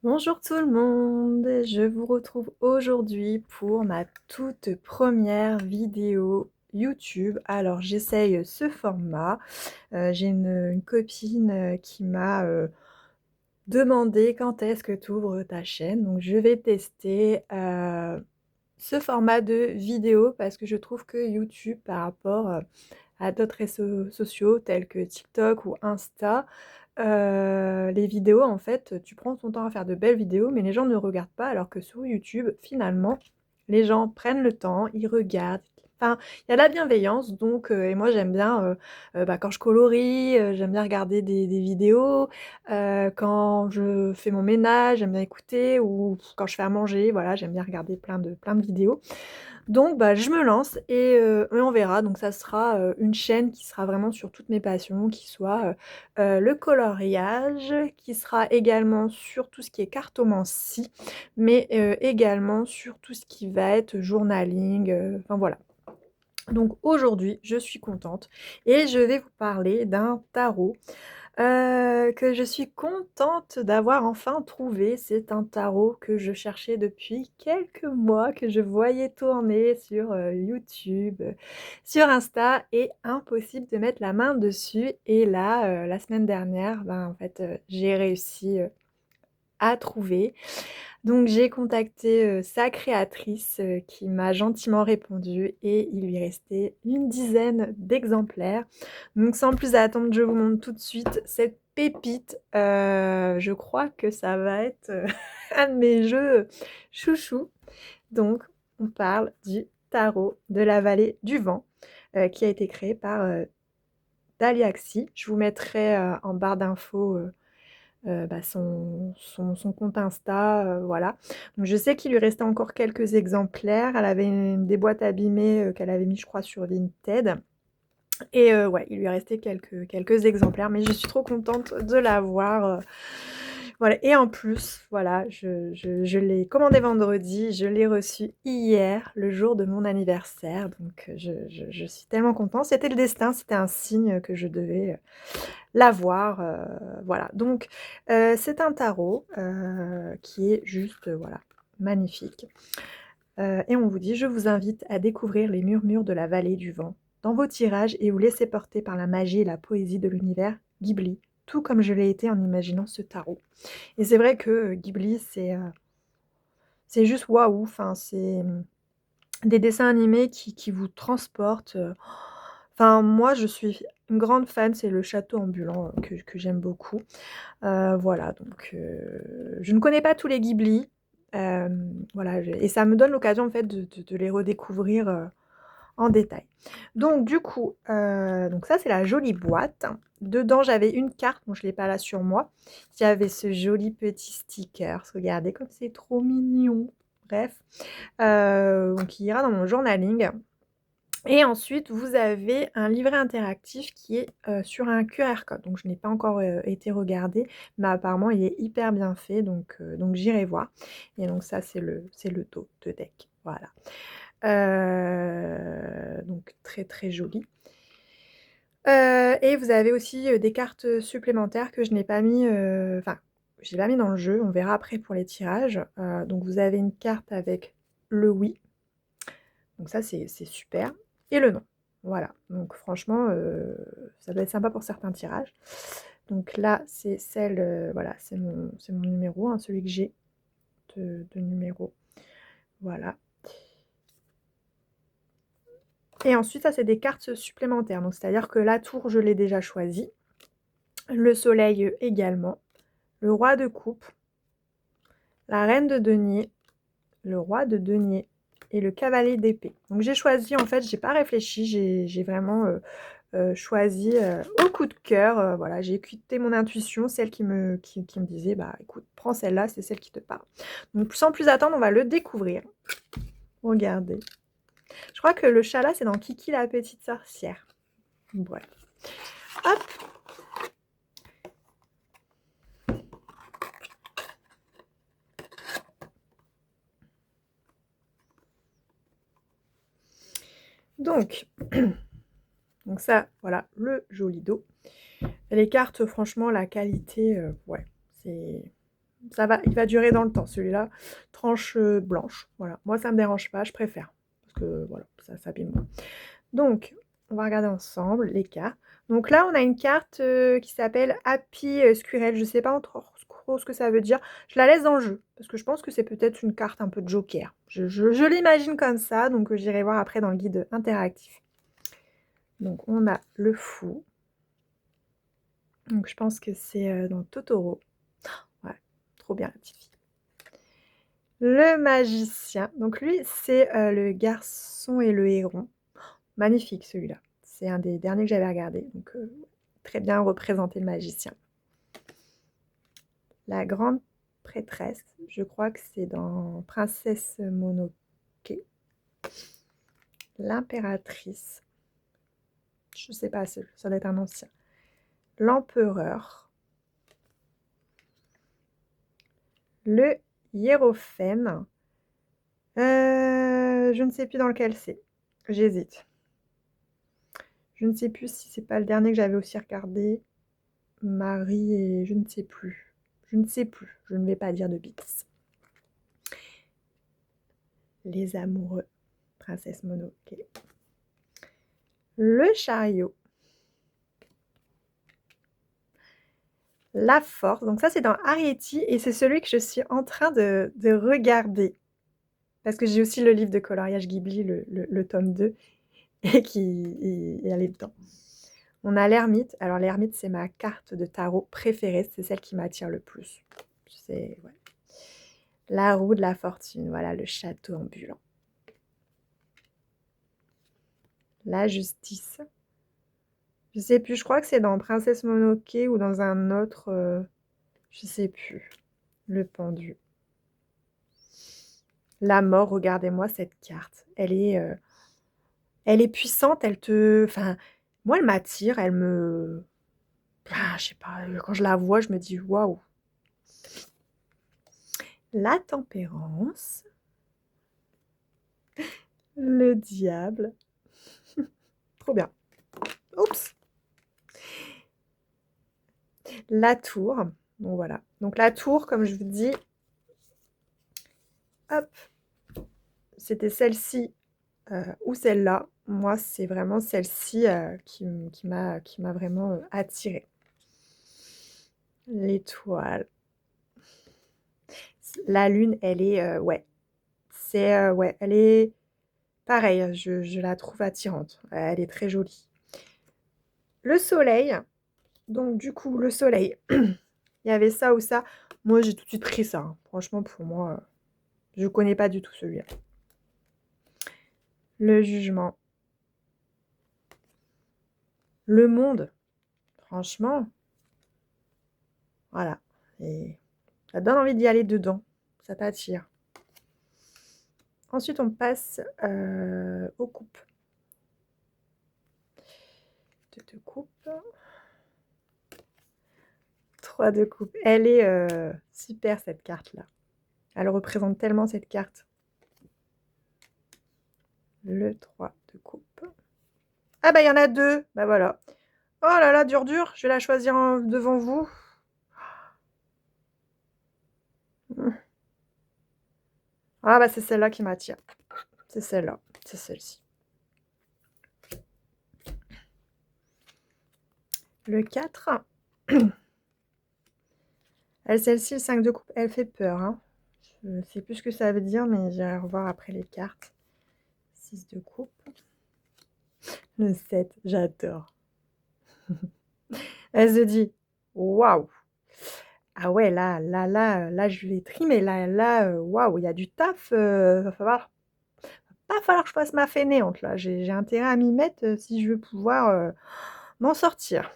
Bonjour tout le monde, je vous retrouve aujourd'hui pour ma toute première vidéo YouTube. Alors j'essaye ce format, j'ai une copine qui m'a demandé quand est-ce que tu ouvres ta chaîne. Donc je vais tester ce format de vidéo parce que je trouve que YouTube par rapport à d'autres réseaux sociaux tels que TikTok ou Insta, les vidéos en fait, tu prends ton temps à faire de belles vidéos, mais les gens ne regardent pas alors que sur YouTube, finalement, les gens prennent le temps, ils regardent. Enfin, il y a de la bienveillance donc et moi j'aime bien, quand je colorie, j'aime bien regarder des vidéos, quand je fais mon ménage, j'aime bien écouter ou quand je fais à manger, voilà, j'aime bien regarder plein de vidéos. Donc bah, je me lance et on verra. Donc ça sera, une chaîne qui sera vraiment sur toutes mes passions, qui soit, le coloriage, qui sera également sur tout ce qui est cartomancie, mais également sur tout ce qui va être journaling, enfin voilà. Donc aujourd'hui, je suis contente et je vais vous parler d'un tarot que je suis contente d'avoir enfin trouvé. C'est un tarot que je cherchais depuis quelques mois, que je voyais tourner sur, YouTube, sur Insta et impossible de mettre la main dessus et là, la semaine dernière, ben, en fait, j'ai réussi, à trouver. Donc j'ai contacté, sa créatrice, qui m'a gentiment répondu et il lui restait une dizaine d'exemplaires. Donc sans plus attendre, je vous montre tout de suite cette pépite. Je crois que ça va être, un de mes jeux chouchous. Donc on parle du tarot de la vallée du vent, qui a été créé par, Daliaxi. Je vous mettrai, en barre d'infos, bah, son compte Insta, voilà. Donc je sais qu'il lui restait encore quelques exemplaires. Elle avait des boîtes abîmées, qu'elle avait mis je crois sur Vinted et ouais, il lui restait quelques exemplaires, mais je suis trop contente de l'avoir, voilà et en plus, voilà, je l'ai commandé vendredi, je l'ai reçu hier, le jour de mon anniversaire, donc je suis tellement contente. C'était le destin, c'était un signe que je devais, l'avoir, voilà. Donc c'est un tarot, qui est juste, voilà, magnifique. Et on vous dit: «Je vous invite à découvrir les murmures de la vallée du vent dans vos tirages et vous laisser porter par la magie et la poésie de l'univers Ghibli, tout comme je l'ai été en imaginant ce tarot». Et c'est vrai que, Ghibli, c'est juste waouh! Enfin, c'est, des dessins animés qui vous transportent, enfin moi je suis une grande fan, c'est le château ambulant, que j'aime beaucoup. Voilà donc je ne connais pas tous les Ghibli, voilà je et ça me donne l'occasion en fait de les redécouvrir, en détail. Donc du coup, donc ça c'est la jolie boîte. Dedans j'avais une carte, bon je l'ai pas là sur moi, qui avait ce joli petit sticker. Regardez comme c'est trop mignon. Bref, donc il ira dans mon journaling. Et ensuite, vous avez un livret interactif qui est, sur un QR code. Donc je n'ai pas encore, été regarder, mais apparemment il est hyper bien fait donc j'irai voir et donc ça c'est le dos de deck, voilà. Donc très, très joli. Et vous avez aussi, des cartes, supplémentaires que je n'ai pas mis, enfin, je l'ai pas mis dans le jeu, on verra après pour les tirages. Donc vous avez une carte avec le oui, donc ça c'est super et le non. Voilà, donc franchement, ça doit être sympa pour certains tirages. Donc là, c'est celle, voilà, c'est mon numéro, hein, celui que j'ai de numéro, voilà. Et ensuite, ça, c'est des cartes supplémentaires. Donc, c'est-à-dire que la tour, je l'ai déjà choisie. Le soleil également. Le roi de coupe. La reine de denier. Le roi de denier. Et le cavalier d'épée. Donc, j'ai choisi, en fait, j'ai pas réfléchi. J'ai vraiment choisi au coup de cœur. Voilà, j'ai écouté mon intuition, celle qui me disait, bah écoute, prends celle-là, c'est celle qui te parle. Donc, sans plus attendre, on va le découvrir. Regardez. Je crois que le chat là, c'est dans Kiki la petite sorcière. Bref. Hop. Donc, donc ça, voilà, le joli dos. Les cartes, franchement, la qualité, ouais, c'est il va durer dans le temps. Celui-là, tranche blanche. Voilà. Moi, ça me dérange pas, je préfère. Parce que voilà, ça s'abîme moins. Donc, on va regarder ensemble les cartes. Donc là, on a une carte qui s'appelle Happy Squirrel. Je sais pas trop ce que ça veut dire. Je la laisse dans le jeu. Parce que je pense que c'est peut-être une carte un peu de joker. Je l'imagine comme ça. Donc, j'irai voir après dans le guide interactif. Donc, on a le fou. Donc, je pense que c'est dans Totoro. Ouais, trop bien la petite fille. Le magicien. Donc, lui, c'est le garçon et le héron. Magnifique celui-là. C'est un des derniers que j'avais regardé. Donc, très bien représenté le magicien. La grande prêtresse. Je crois que c'est dans Princesse Mononoke. L'impératrice. Je ne sais pas, ça doit être un ancien. L'empereur. Le hiérophène. Je ne sais plus dans lequel c'est. J'hésite. Je ne sais plus si c'est pas le dernier que j'avais aussi regardé. Marie et je ne sais plus. Je ne sais plus. Je ne vais pas dire de bêtises. Les amoureux. Princesse Mononoke. Le chariot. La force. Donc ça, c'est dans Arrietty et c'est celui que je suis en train de regarder. Parce que j'ai aussi le livre de coloriage Ghibli, le tome 2, et elle est dedans. On a l'ermite. Alors l'ermite, c'est ma carte de tarot préférée. C'est celle qui m'attire le plus. C'est ouais. La roue de la fortune. Voilà, le château ambulant. La justice. Je sais plus, je crois que c'est dans Princesse Mononoke ou dans un autre, je sais plus. Le pendu. La mort, regardez-moi cette carte. Elle est puissante, enfin, moi elle m'attire, elle me, je sais pas, quand je la vois, je me dis waouh. La tempérance. Le diable. Trop bien. Oups. La tour. Donc voilà. Donc la tour, comme je vous dis, hop, c'était celle-ci ou celle-là. Moi, c'est vraiment celle-ci qui m'a vraiment attirée. L'étoile. La lune, elle est, ouais, c'est, ouais, elle est pareil, je la trouve attirante. Elle est très jolie. Le soleil. Donc du coup, le soleil. Il y avait ça ou ça. Moi, j'ai tout de suite pris ça. Hein. Franchement, pour moi, je connais pas du tout celui-là. Le jugement. Le monde. Franchement, voilà. Et ça donne envie d'y aller dedans. Ça t'attire. Ensuite, on passe aux coupes. De coupe. 3 de coupe. Elle est super cette carte-là. Elle représente tellement cette carte. Le 3 de coupe. Ah bah il y en a 2. Bah voilà. Oh là là, dur. Je vais la choisir devant vous. Ah bah c'est celle-là qui m'attire. C'est celle-là. C'est celle-ci. Le 4. Celle-ci, le 5 de coupe, elle fait peur. Hein. Je ne sais plus ce que ça veut dire, mais j'irai revoir après les cartes. 6 de coupe. Le 7, j'adore. Elle se dit, waouh. Ah ouais, là, je vais trimer. Là, waouh, il y a du taf. Va falloir que je fasse ma fainéante, là. J'ai intérêt à m'y mettre si je veux pouvoir m'en sortir.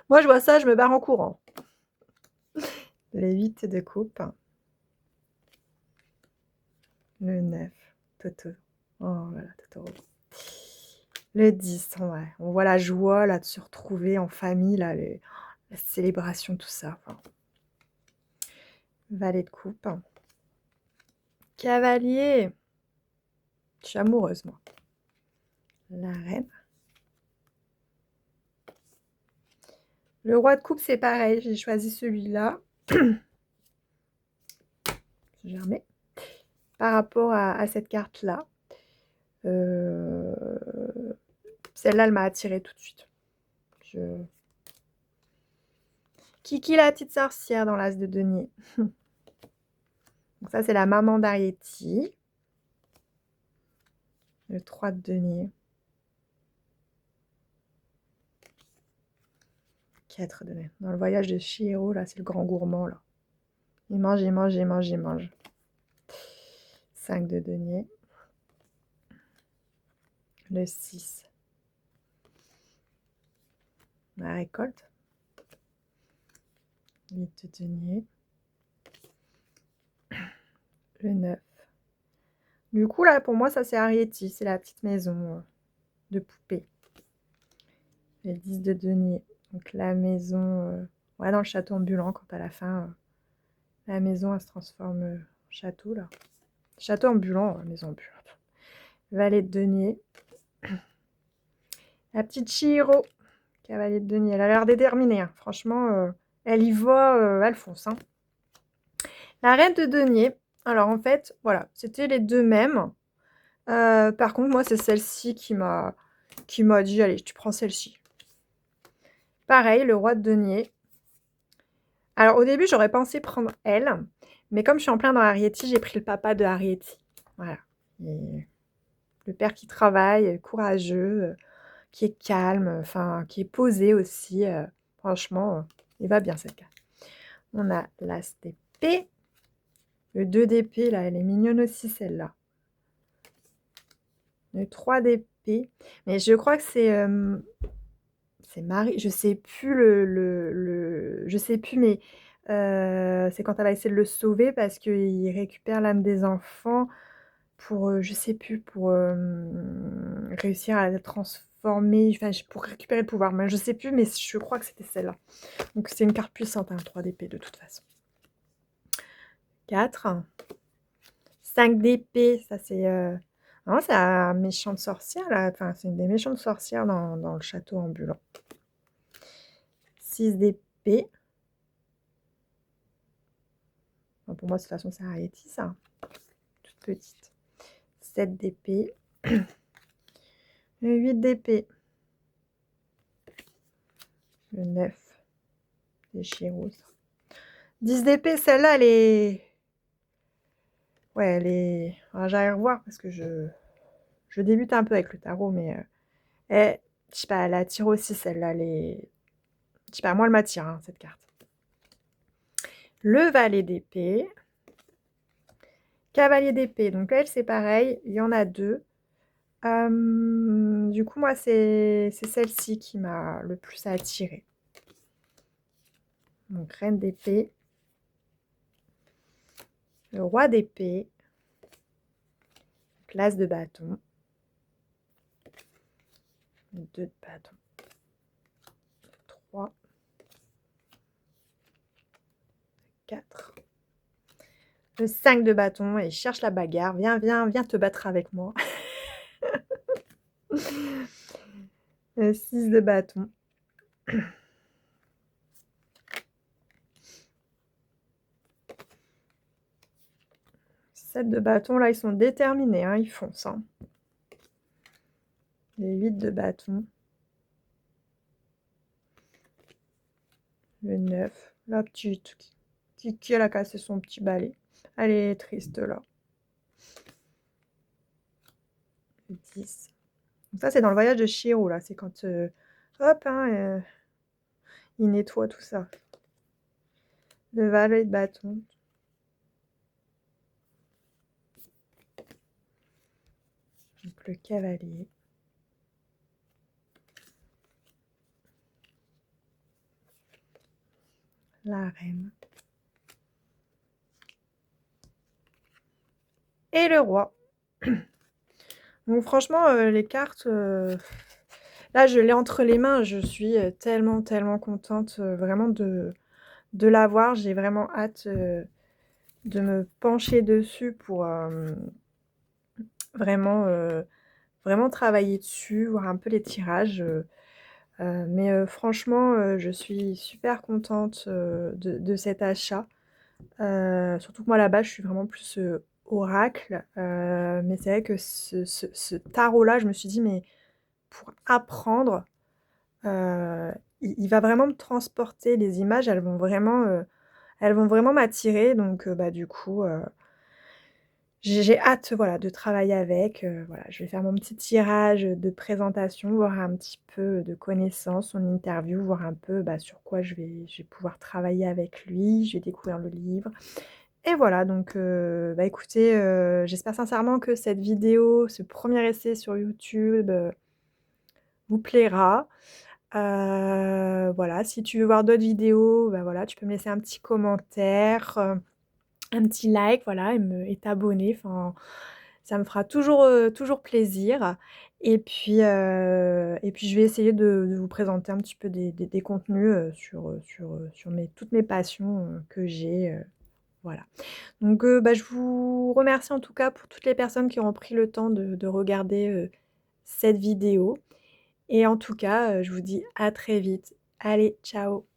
Moi, je vois ça, je me barre en courant. Les 8 de coupe. Le 9, Toto. Oh, voilà, Totoro. Le 10, ouais. On voit la joie, là, de se retrouver en famille, là, la célébration, tout ça. Enfin. Valet de coupe. Cavalier. Je suis amoureuse, moi. La reine. Le roi de coupe, c'est pareil. J'ai choisi celui-là. je remets. Par rapport à cette carte-là, celle-là, elle m'a attirée tout de suite. Kiki la petite sorcière dans l'as de denier. Donc ça, c'est la maman d'Ariety. Le 3 de denier. 4 de denier. Dans le voyage de Chihiro, là, c'est le grand gourmand, là. Il mange, il mange, il mange, il mange. 5 de denier. Le 6. La récolte. 8 de denier. Le 9. Du coup, là, pour moi, ça, c'est Ariety. C'est la petite maison de poupée. Le 10 de denier. Donc, la maison... ouais, dans le château ambulant, quand à la fin, la maison, elle se transforme en château, là. Château ambulant, maison ambulante. Valet de denier. La petite Chihiro. Cavalier de denier. Elle a l'air déterminée, hein. Franchement, elle y va, elle fonce, hein. La reine de denier. Alors, en fait, voilà, c'était les deux mêmes. Par contre, moi, c'est celle-ci qui m'a dit, allez, tu prends celle-ci. Pareil, le roi de denier. Alors, au début, j'aurais pensé prendre elle. Mais comme je suis en plein dans Ariety, j'ai pris le papa de Ariety. Voilà. Et le père qui travaille, courageux, qui est calme, enfin, qui est posé aussi. Franchement, il va bien, cette carte. On a l'as d'épée. Le 2 d'épée, là, elle est mignonne aussi, celle-là. Le 3 d'épée. Mais je crois que c'est Marie. Je sais plus je sais plus, mais c'est quand elle va essayer de le sauver parce qu'il récupère l'âme des enfants pour, je sais plus, pour réussir à la transformer, enfin, pour récupérer le pouvoir. Mais je sais plus, mais je crois que c'était celle-là. Donc c'est une carte puissante, hein, 3 d'épée de toute façon. 4. 5 d'épée, ça c'est... non, c'est la méchante sorcière, là. Enfin, c'est une des méchantes sorcières dans le château ambulant. 6 d'épée. Bon, pour moi, de toute façon, c'est Ariety, ça. Toute petite. 7 d'épée. 8 d'épée. Le 9. Des Chihiro. 10 d'épée, celle-là, elle est... Ouais, elle est... J'arrive à revoir parce que je débute un peu avec le tarot, mais... je sais pas, elle attire aussi, celle-là. Je sais pas, moi, elle m'attire, hein, cette carte. Le valet d'épée. Cavalier d'épée. Donc, elle, c'est pareil. Il y en a 2. Du coup, moi, c'est celle-ci qui m'a le plus attirée. Donc, reine d'épée. Le roi d'épée. L'as de bâton. Le 2 de bâton. 3. 4. Le 5 de bâton. Et cherche la bagarre. Viens, viens, viens te battre avec moi. Le 6 de bâton. 7 de bâton. Là, ils sont déterminés. Hein, ils foncent. Hein. Les 8 de bâton. Le 9. La petite qui elle a cassé son petit balai. Elle est triste là. Le 10. Donc ça, c'est dans le voyage de Chihiro, là. C'est quand, hop, hein, il nettoie tout ça. Le valet de bâton. Donc le cavalier. La reine. Et le roi. Donc franchement, les cartes... là, je l'ai entre les mains. Je suis tellement, tellement contente vraiment de l'avoir. J'ai vraiment hâte de me pencher dessus pour vraiment, vraiment travailler dessus, voir un peu les tirages. Mais franchement, je suis super contente de cet achat. Surtout que moi, à la base, je suis vraiment plus, oracle, mais c'est vrai que ce tarot-là, je me suis dit: «Mais pour apprendre, il va vraiment me transporter, les images, elles vont vraiment m'attirer», donc bah, du coup, j'ai hâte, voilà, de travailler avec, voilà, je vais faire mon petit tirage, de présentation, voir un petit peu de connaissances, son interview, voir un peu, bah, sur quoi je vais pouvoir travailler avec lui, je vais découvrir le livre et voilà donc bah, écoutez, j'espère sincèrement que cette vidéo, ce premier essai sur YouTube, vous plaira. Voilà, si tu veux voir d'autres vidéos, bah, voilà, tu peux me laisser un petit commentaire, un petit like, voilà et t'abonner, enfin, ça me fera toujours plaisir et puis je vais essayer de vous présenter un petit peu des contenus, sur toutes mes passions, que j'ai, voilà. Donc bah, je vous remercie en tout cas pour toutes les personnes qui ont pris le temps de regarder, cette vidéo et en tout cas, je vous dis à très vite. Allez, ciao!